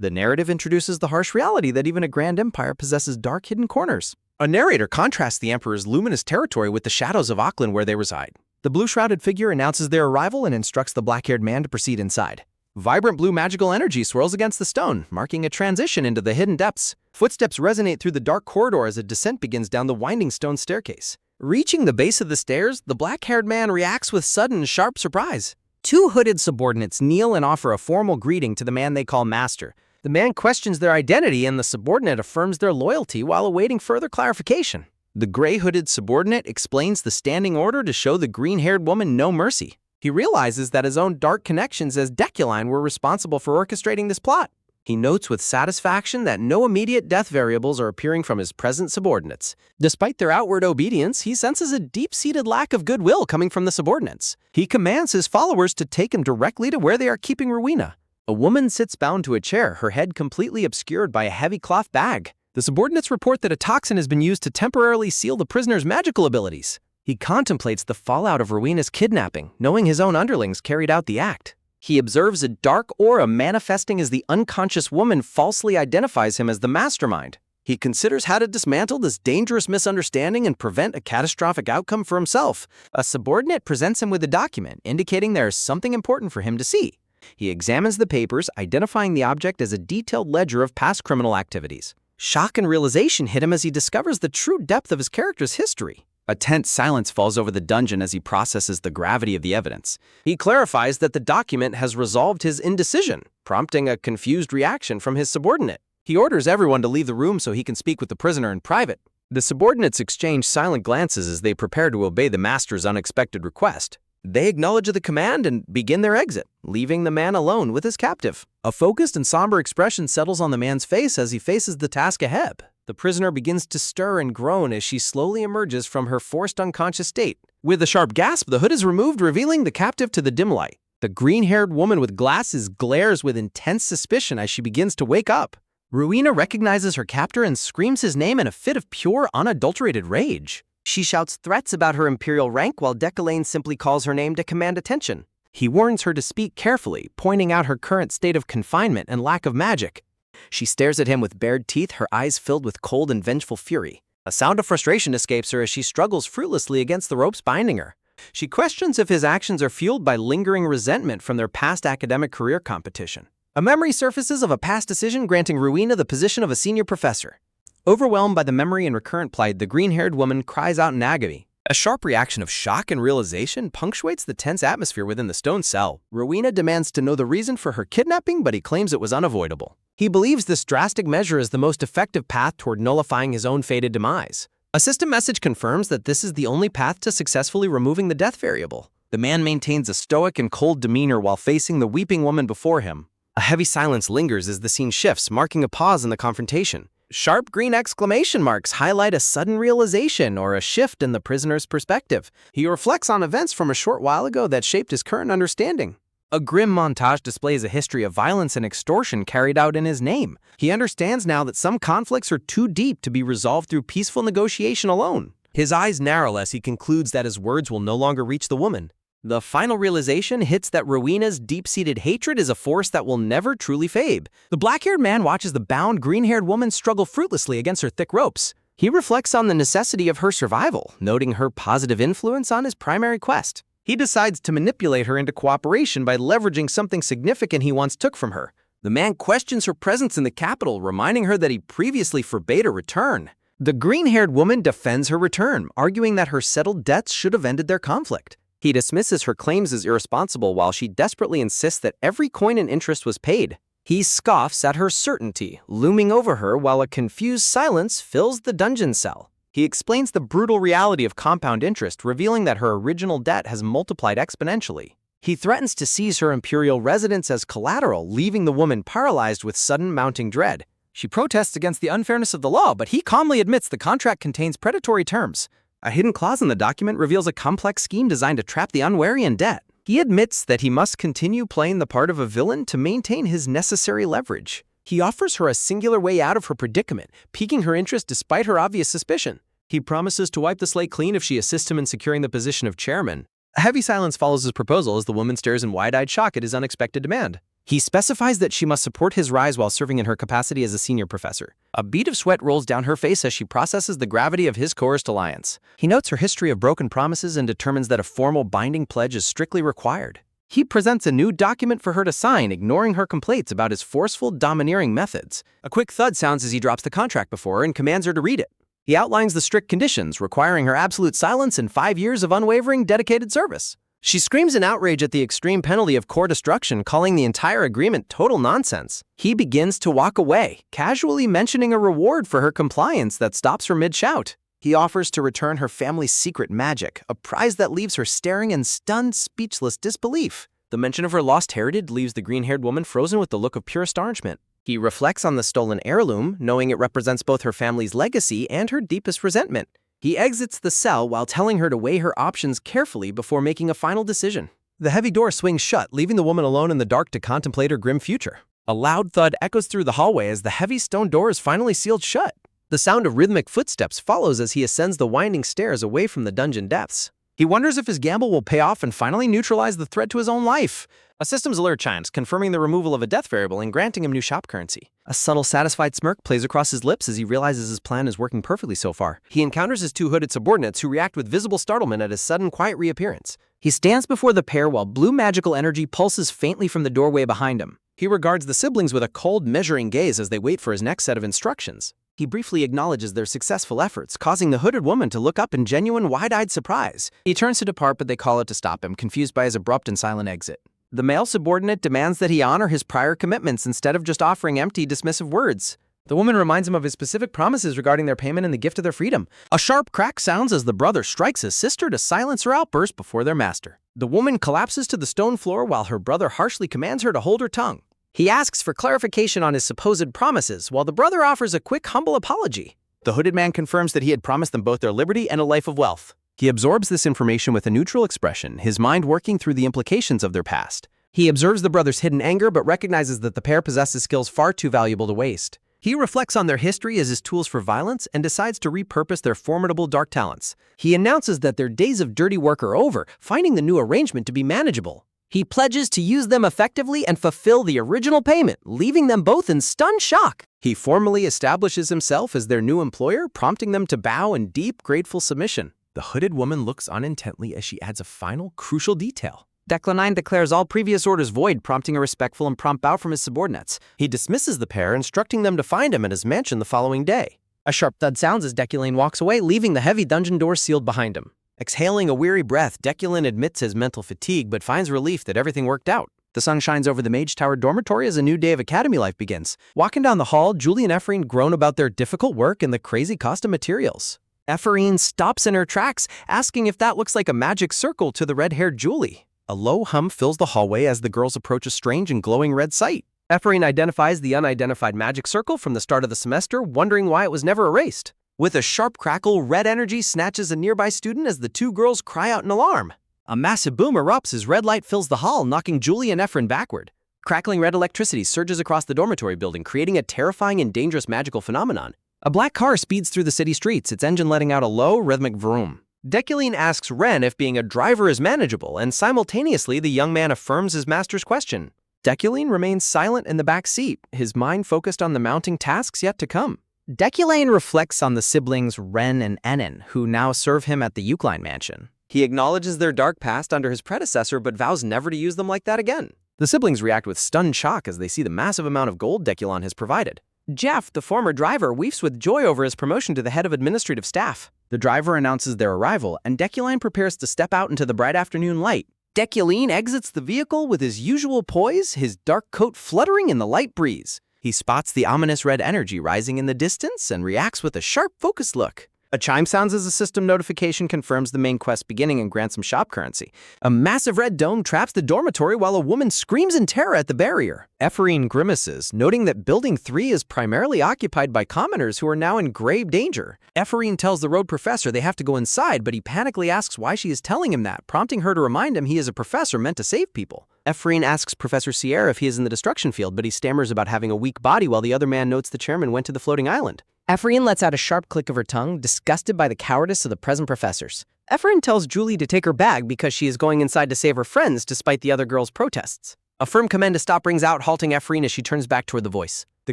The narrative introduces the harsh reality that even a grand empire possesses dark hidden corners. A narrator contrasts the emperor's luminous territory with the shadows of Auckland where they reside. The blue-shrouded figure announces their arrival and instructs the black-haired man to proceed inside. Vibrant blue magical energy swirls against the stone, marking a transition into the hidden depths. Footsteps resonate through the dark corridor as a descent begins down the winding stone staircase. Reaching the base of the stairs, the black-haired man reacts with sudden, sharp surprise. Two hooded subordinates kneel and offer a formal greeting to the man they call master. The man questions their identity and the subordinate affirms their loyalty while awaiting further clarification. The gray-hooded subordinate explains the standing order to show the green-haired woman no mercy. He realizes that his own dark connections as Deculine were responsible for orchestrating this plot. He notes with satisfaction that no immediate death variables are appearing from his present subordinates. Despite their outward obedience, he senses a deep-seated lack of goodwill coming from the subordinates. He commands his followers to take him directly to where they are keeping Rowena. A woman sits bound to a chair, her head completely obscured by a heavy cloth bag. The subordinates report that a toxin has been used to temporarily seal the prisoner's magical abilities. He contemplates the fallout of Rowena's kidnapping, knowing his own underlings carried out the act. He observes a dark aura manifesting as the unconscious woman falsely identifies him as the mastermind. He considers how to dismantle this dangerous misunderstanding and prevent a catastrophic outcome for himself. A subordinate presents him with a document, indicating there is something important for him to see. He examines the papers, identifying the object as a detailed ledger of past criminal activities. Shock and realization hit him as he discovers the true depth of his character's history. A tense silence falls over the dungeon as he processes the gravity of the evidence. He clarifies that the document has resolved his indecision, prompting a confused reaction from his subordinate. He orders everyone to leave the room so he can speak with the prisoner in private. The subordinates exchange silent glances as they prepare to obey the master's unexpected request. They acknowledge the command and begin their exit, leaving the man alone with his captive. A focused and somber expression settles on the man's face as he faces the task ahead. The prisoner begins to stir and groan as she slowly emerges from her forced unconscious state. With a sharp gasp, the hood is removed, revealing the captive to the dim light. The green-haired woman with glasses glares with intense suspicion as she begins to wake up. Rowena recognizes her captor and screams his name in a fit of pure, unadulterated rage. She shouts threats about her imperial rank while Deculine simply calls her name to command attention. He warns her to speak carefully, pointing out her current state of confinement and lack of magic. She stares at him with bared teeth, her eyes filled with cold and vengeful fury. A sound of frustration escapes her as she struggles fruitlessly against the ropes binding her. She questions if his actions are fueled by lingering resentment from their past academic career competition. A memory surfaces of a past decision granting Rowena the position of a senior professor. Overwhelmed by the memory and recurrent plight, the green-haired woman cries out in agony. A sharp reaction of shock and realization punctuates the tense atmosphere within the stone cell. Rowena demands to know the reason for her kidnapping, but he claims it was unavoidable. He believes this drastic measure is the most effective path toward nullifying his own fated demise. A system message confirms that this is the only path to successfully removing the death variable. The man maintains a stoic and cold demeanor while facing the weeping woman before him. A heavy silence lingers as the scene shifts, marking a pause in the confrontation. Sharp green exclamation marks highlight a sudden realization or a shift in the prisoner's perspective. He reflects on events from a short while ago that shaped his current understanding. A grim montage displays a history of violence and extortion carried out in his name. He understands now that some conflicts are too deep to be resolved through peaceful negotiation alone. His eyes narrow as he concludes that his words will no longer reach the woman. The final realization hits that Rowena's deep-seated hatred is a force that will never truly fade. The black-haired man watches the bound, green-haired woman struggle fruitlessly against her thick ropes. He reflects on the necessity of her survival, noting her positive influence on his primary quest. He decides to manipulate her into cooperation by leveraging something significant he once took from her. The man questions her presence in the capital, reminding her that he previously forbade her return. The green-haired woman defends her return, arguing that her settled debts should have ended their conflict. He dismisses her claims as irresponsible while she desperately insists that every coin and interest was paid. He scoffs at her certainty, looming over her while a confused silence fills the dungeon cell. He explains the brutal reality of compound interest, revealing that her original debt has multiplied exponentially. He threatens to seize her imperial residence as collateral, leaving the woman paralyzed with sudden mounting dread. She protests against the unfairness of the law, but he calmly admits the contract contains predatory terms. A hidden clause in the document reveals a complex scheme designed to trap the unwary in debt. He admits that he must continue playing the part of a villain to maintain his necessary leverage. He offers her a singular way out of her predicament, piquing her interest despite her obvious suspicion. He promises to wipe the slate clean if she assists him in securing the position of chairman. A heavy silence follows his proposal as the woman stares in wide-eyed shock at his unexpected demand. He specifies that she must support his rise while serving in her capacity as a senior professor. A bead of sweat rolls down her face as she processes the gravity of his coerced alliance. He notes her history of broken promises and determines that a formal binding pledge is strictly required. He presents a new document for her to sign, ignoring her complaints about his forceful, domineering methods. A quick thud sounds as he drops the contract before her and commands her to read it. He outlines the strict conditions, requiring her absolute silence and 5 years of unwavering, dedicated service. She screams in outrage at the extreme penalty of core destruction, calling the entire agreement total nonsense. He begins to walk away, casually mentioning a reward for her compliance that stops her mid-shout. He offers to return her family's secret magic, a prize that leaves her staring in stunned, speechless disbelief. The mention of her lost heritage leaves the green-haired woman frozen with the look of pure astonishment. He reflects on the stolen heirloom, knowing it represents both her family's legacy and her deepest resentment. He exits the cell while telling her to weigh her options carefully before making a final decision. The heavy door swings shut, leaving the woman alone in the dark to contemplate her grim future. A loud thud echoes through the hallway as the heavy stone door is finally sealed shut. The sound of rhythmic footsteps follows as he ascends the winding stairs away from the dungeon depths. He wonders if his gamble will pay off and finally neutralize the threat to his own life. A systems alert chimes, confirming the removal of a death variable and granting him new shop currency. A subtle, satisfied smirk plays across his lips as he realizes his plan is working perfectly so far. He encounters his two hooded subordinates who react with visible startlement at his sudden, quiet reappearance. He stands before the pair while blue magical energy pulses faintly from the doorway behind him. He regards the siblings with a cold, measuring gaze as they wait for his next set of instructions. He briefly acknowledges their successful efforts, causing the hooded woman to look up in genuine, wide-eyed surprise. He turns to depart, but they call out to stop him, confused by his abrupt and silent exit. The male subordinate demands that he honor his prior commitments instead of just offering empty, dismissive words. The woman reminds him of his specific promises regarding their payment and the gift of their freedom. A sharp crack sounds as the brother strikes his sister to silence her outburst before their master. The woman collapses to the stone floor while her brother harshly commands her to hold her tongue. He asks for clarification on his supposed promises, while the brother offers a quick, humble apology. The hooded man confirms that he had promised them both their liberty and a life of wealth. He absorbs this information with a neutral expression, his mind working through the implications of their past. He observes the brother's hidden anger but recognizes that the pair possesses skills far too valuable to waste. He reflects on their history as his tools for violence and decides to repurpose their formidable dark talents. He announces that their days of dirty work are over, finding the new arrangement to be manageable. He pledges to use them effectively and fulfill the original payment, leaving them both in stunned shock. He formally establishes himself as their new employer, prompting them to bow in deep, grateful submission. The hooded woman looks on intently as she adds a final, crucial detail. Declan declares all previous orders void, prompting a respectful and prompt bow from his subordinates. He dismisses the pair, instructing them to find him at his mansion the following day. A sharp thud sounds as Deculane walks away, leaving the heavy dungeon door sealed behind him. Exhaling a weary breath, Deculane admits his mental fatigue but finds relief that everything worked out. The sun shines over the Mage Tower dormitory as a new day of academy life begins. Walking down the hall, Julie and Ephraim groan about their difficult work and the crazy cost of materials. Ephraim stops in her tracks, asking if that looks like a magic circle to the red-haired Julie. A low hum fills the hallway as the girls approach a strange and glowing red sight. Ephraim identifies the unidentified magic circle from the start of the semester, wondering why it was never erased. With a sharp crackle, red energy snatches a nearby student as the two girls cry out in alarm. A massive boom erupts as red light fills the hall, knocking Julie and Ephraim backward. Crackling red electricity surges across the dormitory building, creating a terrifying and dangerous magical phenomenon. A black car speeds through the city streets, its engine letting out a low, rhythmic vroom. Deculane asks Ren if being a driver is manageable, and simultaneously the young man affirms his master's question. Deculane remains silent in the back seat, his mind focused on the mounting tasks yet to come. Deculane reflects on the siblings Ren and Enon, who now serve him at the Eucline mansion. He acknowledges their dark past under his predecessor but vows never to use them like that again. The siblings react with stunned shock as they see the massive amount of gold Deculane has provided. Jeff, the former driver, weeps with joy over his promotion to the head of administrative staff. The driver announces their arrival, and Deculane prepares to step out into the bright afternoon light. Deculane exits the vehicle with his usual poise, his dark coat fluttering in the light breeze. He spots the ominous red energy rising in the distance and reacts with a sharp, focused look. A chime sounds as a system notification confirms the main quest beginning and grants some shop currency. A massive red dome traps the dormitory while a woman screams in terror at the barrier. Ephraim grimaces, noting that Building 3 is primarily occupied by commoners who are now in grave danger. Ephraim tells the road professor they have to go inside, but he panically asks why she is telling him that, prompting her to remind him he is a professor meant to save people. Ephraim asks Professor Sierra if he is in the destruction field, but he stammers about having a weak body while the other man notes the chairman went to the floating island. Ephraim lets out a sharp click of her tongue, disgusted by the cowardice of the present professors. Ephraim tells Julie to take her bag because she is going inside to save her friends despite the other girls' protests. A firm command to stop rings out, halting Ephraim as she turns back toward the voice. The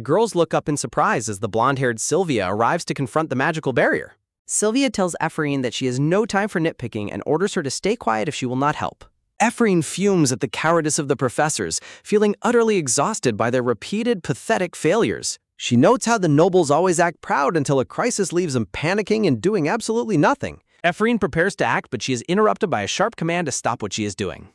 girls look up in surprise as the blonde-haired Sylvia arrives to confront the magical barrier. Sylvia tells Ephraim that she has no time for nitpicking and orders her to stay quiet if she will not help. Ephraim fumes at the cowardice of the professors, feeling utterly exhausted by their repeated, pathetic failures. She notes how the nobles always act proud until a crisis leaves them panicking and doing absolutely nothing. Ephraim prepares to act, but she is interrupted by a sharp command to stop what she is doing.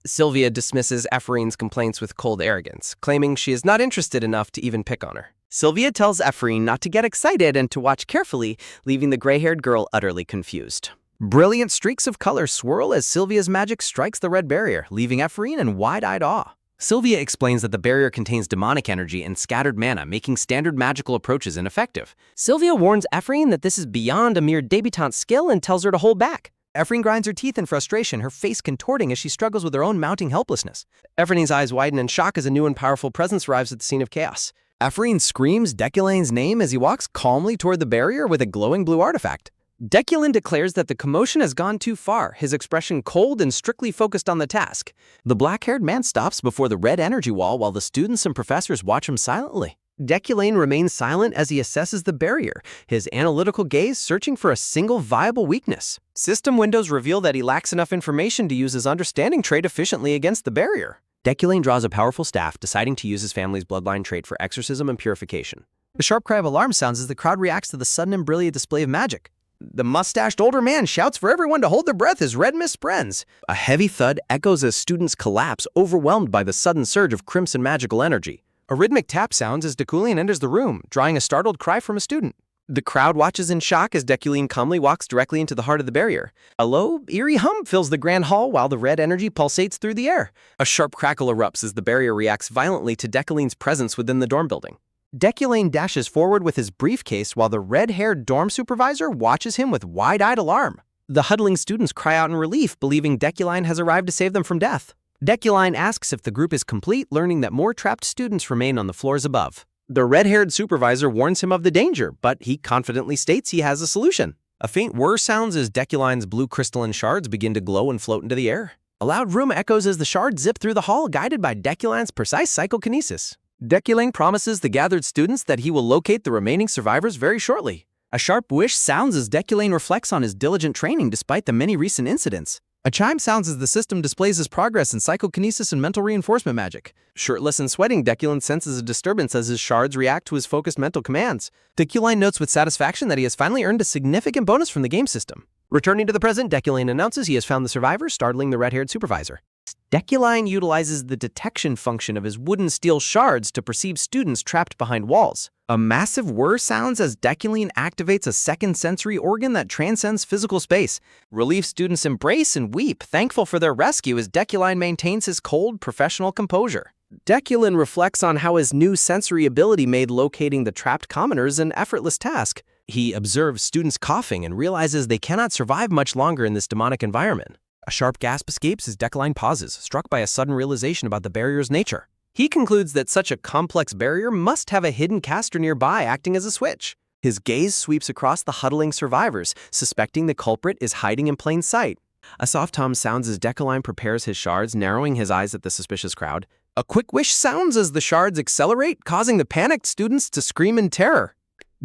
Sylvia dismisses Ephraim's complaints with cold arrogance, claiming she is not interested enough to even pick on her. Sylvia tells Ephraim not to get excited and to watch carefully, leaving the gray-haired girl utterly confused. Brilliant streaks of color swirl as Sylvia's magic strikes the red barrier, leaving Ephraim in wide-eyed awe. Sylvia explains that the barrier contains demonic energy and scattered mana, making standard magical approaches ineffective. Sylvia warns Ephraim that this is beyond a mere debutante skill and tells her to hold back. Ephraim grinds her teeth in frustration, her face contorting as she struggles with her own mounting helplessness. Ephraim's eyes widen in shock as a new and powerful presence arrives at the scene of chaos. Ephraim screams Deculane's name as he walks calmly toward the barrier with a glowing blue artifact. Deculane declares that the commotion has gone too far, his expression cold and strictly focused on the task. The black-haired man stops before the red energy wall while the students and professors watch him silently. Deculane remains silent as he assesses the barrier, his analytical gaze searching for a single viable weakness. System windows reveal that he lacks enough information to use his understanding trait efficiently against the barrier. Deculane draws a powerful staff, deciding to use his family's bloodline trait for exorcism and purification. A sharp cry of alarm sounds as the crowd reacts to the sudden and brilliant display of magic. The mustached older man shouts for everyone to hold their breath as red mist spreads. A heavy thud echoes as students collapse, overwhelmed by the sudden surge of crimson magical energy. A rhythmic tap sounds as Deculane enters the room, drawing a startled cry from a student. The crowd watches in shock as Deculane calmly walks directly into the heart of the barrier. A low, eerie hum fills the grand hall while the red energy pulsates through the air. A sharp crackle erupts as the barrier reacts violently to Deculane's presence within the dorm building. Deculane dashes forward with his briefcase while the red-haired dorm supervisor watches him with wide-eyed alarm. The huddling students cry out in relief, believing Deculane has arrived to save them from death. Deculane asks if the group is complete, learning that more trapped students remain on the floors above. The red-haired supervisor warns him of the danger, but he confidently states he has a solution. A faint whir sounds as Deculane's blue crystalline shards begin to glow and float into the air. A loud room echoes as the shards zip through the hall, guided by Deculane's precise psychokinesis. Deculane promises the gathered students that he will locate the remaining survivors very shortly. A sharp whish sounds as Deculane reflects on his diligent training despite the many recent incidents. A chime sounds as the system displays his progress in psychokinesis and mental reinforcement magic. Shirtless and sweating, Deculane senses a disturbance as his shards react to his focused mental commands. Deculane notes with satisfaction that he has finally earned a significant bonus from the game system. Returning to the present, Deculane announces he has found the survivor, startling the red-haired supervisor. Deculane utilizes the detection function of his wooden steel shards to perceive students trapped behind walls. A massive whir sounds as Deculane activates a second sensory organ that transcends physical space. Relief students embrace and weep, thankful for their rescue as Deculane maintains his cold, professional composure. Deculane reflects on how his new sensory ability made locating the trapped commoners an effortless task. He observes students coughing and realizes they cannot survive much longer in this demonic environment. A sharp gasp escapes as Deculane pauses, struck by a sudden realization about the barrier's nature. He concludes that such a complex barrier must have a hidden caster nearby acting as a switch. His gaze sweeps across the huddling survivors, suspecting the culprit is hiding in plain sight. A soft hum sounds as Deculane prepares his shards, narrowing his eyes at the suspicious crowd. A quick whish sounds as the shards accelerate, causing the panicked students to scream in terror.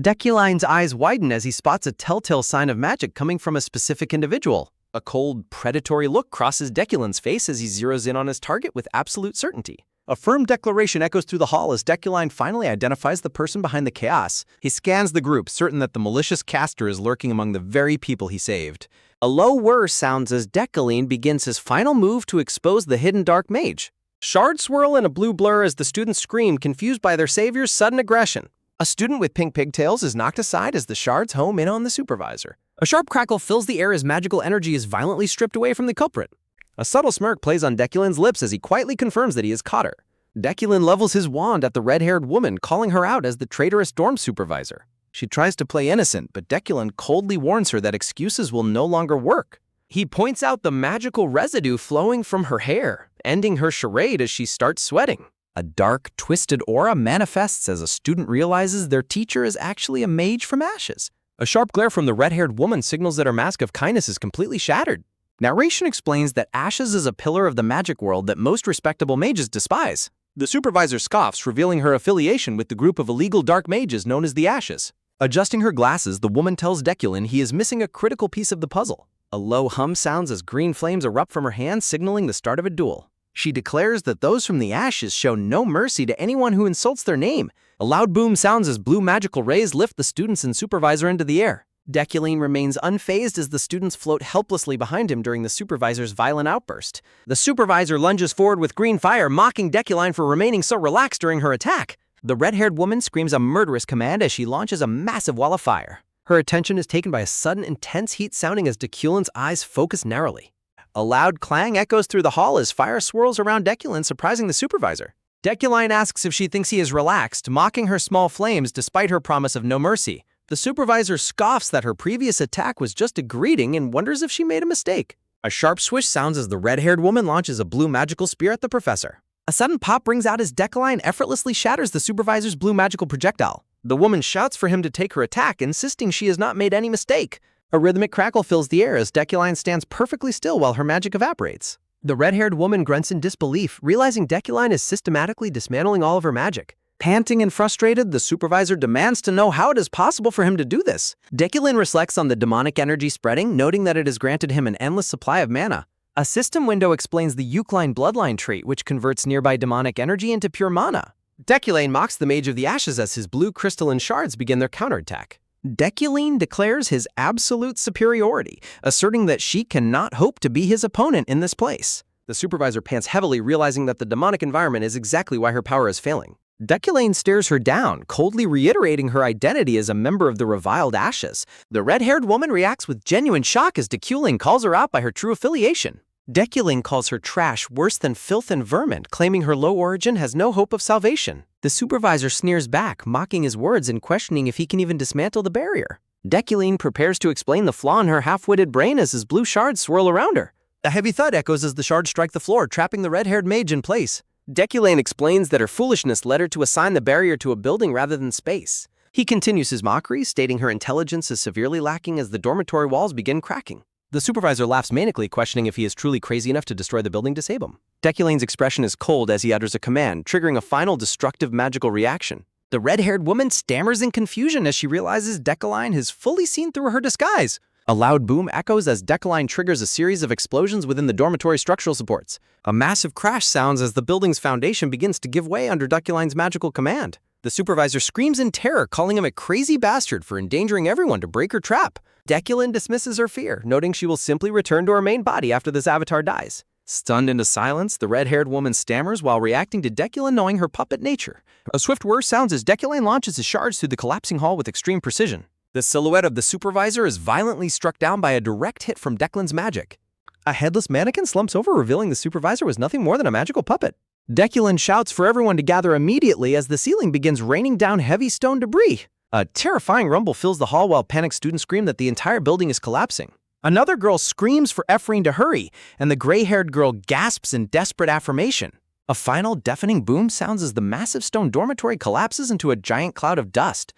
Deculane's eyes widen as he spots a telltale sign of magic coming from a specific individual. A cold, predatory look crosses Deculane's face as he zeroes in on his target with absolute certainty. A firm declaration echoes through the hall as Deculane finally identifies the person behind the chaos. He scans the group, certain that the malicious caster is lurking among the very people he saved. A low whir sounds as Deculane begins his final move to expose the hidden dark mage. Shards swirl in a blue blur as the students scream, confused by their savior's sudden aggression. A student with pink pigtails is knocked aside as the shards home in on the supervisor. A sharp crackle fills the air as magical energy is violently stripped away from the culprit. A subtle smirk plays on Deculane's lips as he quietly confirms that he has caught her. Deculane levels his wand at the red-haired woman, calling her out as the traitorous dorm supervisor. She tries to play innocent, but Deculane coldly warns her that excuses will no longer work. He points out the magical residue flowing from her hair, ending her charade as she starts sweating. A dark, twisted aura manifests as a student realizes their teacher is actually a mage from ashes. A sharp glare from the red-haired woman signals that her mask of kindness is completely shattered. Narration explains that Ashes is a pillar of the magic world that most respectable mages despise. The supervisor scoffs, revealing her affiliation with the group of illegal dark mages known as the Ashes. Adjusting her glasses, the woman tells Deculin he is missing a critical piece of the puzzle. A low hum sounds as green flames erupt from her hands, signaling the start of a duel. She declares that those from the Ashes show no mercy to anyone who insults their name. A loud boom sounds as blue magical rays lift the students and supervisor into the air. Deculin remains unfazed as the students float helplessly behind him during the supervisor's violent outburst. The supervisor lunges forward with green fire, mocking Deculin for remaining so relaxed during her attack. The red-haired woman screams a murderous command as she launches a massive wall of fire. Her attention is taken by a sudden intense heat sounding as Deculin's eyes focus narrowly. A loud clang echoes through the hall as fire swirls around Deculin, surprising the supervisor. Deculin asks if she thinks he is relaxed, mocking her small flames despite her promise of no mercy. The supervisor scoffs that her previous attack was just a greeting and wonders if she made a mistake. A sharp swish sounds as the red-haired woman launches a blue magical spear at the professor. A sudden pop rings out as Deculin effortlessly shatters the supervisor's blue magical projectile. The woman shouts for him to take her attack, insisting she has not made any mistake. A rhythmic crackle fills the air as Deculin stands perfectly still while her magic evaporates. The red-haired woman grunts in disbelief, realizing Deculin is systematically dismantling all of her magic. Panting and frustrated, the supervisor demands to know how it is possible for him to do this. Deculin reflects on the demonic energy spreading, noting that it has granted him an endless supply of mana. A system window explains the Eucline bloodline trait, which converts nearby demonic energy into pure mana. Deculin mocks the Mage of the Ashes as his blue crystalline shards begin their counterattack. Deculin declares his absolute superiority, asserting that she cannot hope to be his opponent in this place. The supervisor pants heavily, realizing that the demonic environment is exactly why her power is failing. Deculin stares her down, coldly reiterating her identity as a member of the reviled Ashes. The red-haired woman reacts with genuine shock as Deculin calls her out by her true affiliation. Deculin calls her trash, worse than filth and vermin, claiming her low origin has no hope of salvation. The supervisor sneers back, mocking his words and questioning if he can even dismantle the barrier. Deculin prepares to explain the flaw in her half-witted brain as his blue shards swirl around her. A heavy thud echoes as the shards strike the floor, trapping the red-haired mage in place. Deculin explains that her foolishness led her to assign the barrier to a building rather than space. He continues his mockery, stating her intelligence is severely lacking as the dormitory walls begin cracking. The supervisor laughs manically, questioning if he is truly crazy enough to destroy the building to save him. Deculin's expression is cold as he utters a command, triggering a final destructive magical reaction. The red-haired woman stammers in confusion as she realizes Deculin has fully seen through her disguise. A loud boom echoes as Deculin triggers a series of explosions within the dormitory structural supports. A massive crash sounds as the building's foundation begins to give way under Deculin's magical command. The supervisor screams in terror, calling him a crazy bastard for endangering everyone to break her trap. Deculin dismisses her fear, noting she will simply return to her main body after this avatar dies. Stunned into silence, the red-haired woman stammers while reacting to Deculin knowing her puppet nature. A swift whir sounds as Deculin launches his shards through the collapsing hall with extreme precision. The silhouette of the supervisor is violently struck down by a direct hit from Deculin's magic. A headless mannequin slumps over, revealing the supervisor was nothing more than a magical puppet. Deculin shouts for everyone to gather immediately as the ceiling begins raining down heavy stone debris. A terrifying rumble fills the hall while panicked students scream that the entire building is collapsing. Another girl screams for Ephraim to hurry, and the gray-haired girl gasps in desperate affirmation. A final deafening boom sounds as the massive stone dormitory collapses into a giant cloud of dust.